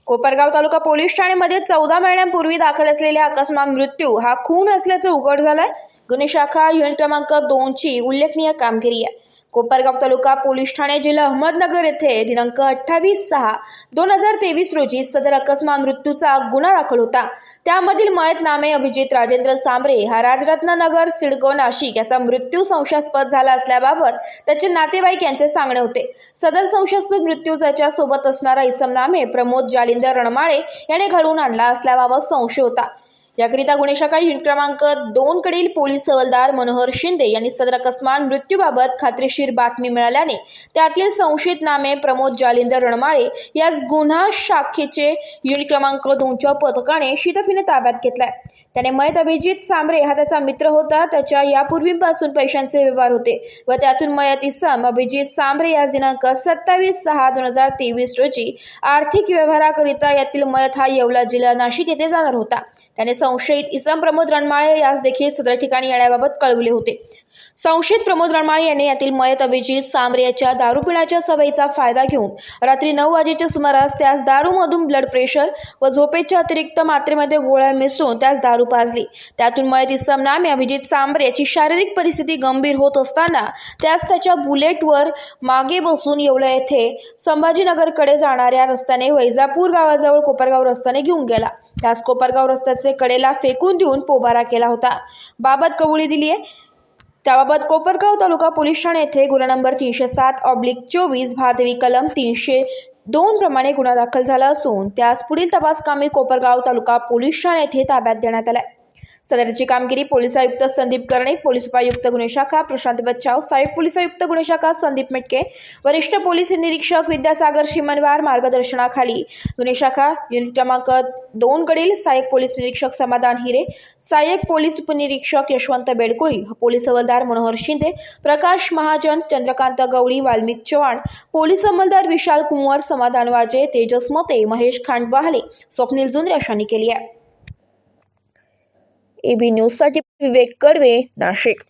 कोपरगाव तालुका police ठाण्यामध्ये 14 महिन्यांपूर्वी दाखल असलेला अकस्मात मृत्यू हा खून असल्याचं उघड झालंय। गुन्हे शाखा युनिट क्रमांक 2 ची उल्लेखनीय कामगिरी आहे। कोपरगाव तालुका पोलीस ठाणे जिल्हा अहमदनगर येथे दिनांक 28/6/2023 रोजी सदर अकस्मात मृत्यूचा गुन्हा दाखल होता। त्यामधील मयत नामे अभिजित राजेंद्र सांबरे हा राजरत्न नगर सिडको नाशिक याचा मृत्यू संशयास्पद झाला असल्याबाबत त्याचे नातेवाईक यांचे सांगणे होते। सदर संशयास्पद मृत्यू त्याच्या सोबत असणारा इसम नामे प्रमोद जालिंदर रणमाळे याने घडवून आणला असल्याबाबत संशय होता। याकरिता गुन्हे शाखा युनिट क्रमांक 2 कडील पोलीस हवालदार मनोहर शिंदे यांनी सदर अकस्मात मृत्यूबाबत खात्रीशीर बातमी मिळाल्याने त्यातील संशयित नामे प्रमोद जालिंदर रणमाळे यास गुन्हा शाखेचे युनिट क्रमांक 2 च्या पथकाने शितफीने ताब्यात घेतलाय। त्याने मयत अभिजित सांबरे हा त्याचा मित्र होता। त्याच्या यापूर्वीपासून पैशांचे व्यवहार होते व त्यातून मयत इसम अभिजित सांबरे या दिनांक 27/6/2023 रोजी आर्थिक व्यवहाराकरिता यातील मयत हा येवला जिल्हा नाशिक येथे जाणार होता। त्याने संशयित इसम प्रमोद रणमाळे यास देखील सदर ठिकाणी येण्याबाबत कळवले होते। संशयित प्रमोद रणमाळे यांनी यातील मयत अभिजित सांबरे याच्या दारू पिण्याच्या सवयीचा फायदा घेऊन रात्री 9 वाजेच्या सुमारास त्यास दारूमधून ब्लड प्रेशर व झोपेच्या अतिरिक्त मात्रेमध्ये गोळ्या मिसळून त्यास दारू पाजली। त्यातून मयत इसम नामे अभिजित सांबरे याची शारीरिक परिस्थिती गंभीर होत असताना त्यास त्याच्या बुलेटवर मागे बसून येवला येथे संभाजीनगरकडे जाणाऱ्या रस्त्याने वैजापूर गावाजवळ कोपरगाव रस्त्याने घेऊन गेला। त्यास कोपरगाव रस्त्याचे कडेला फेकून देऊन पोबारा केला होता। बाबत कबुली दिली आहे। त्याबाबत कोपरगाव तालुका पोलीस ठाणे येथे गुन्हा नंबर 307/24 भादवी कलम 302 प्रमाणे गुन्हा दाखल झाला असून त्यास पुढील तपासकामी कोपरगाव तालुका पोलीस ठाणे येथे ताब्यात देण्यात आले। सदरची कामगिरी पोलीस आयुक्त संदीप कर्णिक, पोलीस उपायुक्त गुन्हे शाखा प्रशांत बच्चाव, सहाय्यक पोलीस आयुक्त गुन्हे शाखा संदीप मेटके, वरिष्ठ पोलीस निरीक्षक विद्यासागर शिमनवार मार्गदर्शनाखाली गुन्हे शाखा युनिट क्रमांक 2 कडील सहाय्यक पोलीस निरीक्षक समाधान हिरे, सहाय्यक पोलीस उपनिरीक्षक यशवंत बेडकोळी, पोलीस हवालदार मनोहर शिंदे, प्रकाश महाजन, चंद्रकांत गवळी, वाल्मिक चव्हाण, पोलीस अंमलदार विशाल कुंवर, समाधान वाजे, तेजस मते, महेश खांडवाहले, स्वप्नील जुंद्रे अशांनी केली आहे। एबी न्यूज साठी विवेक कडवे, नाशिक।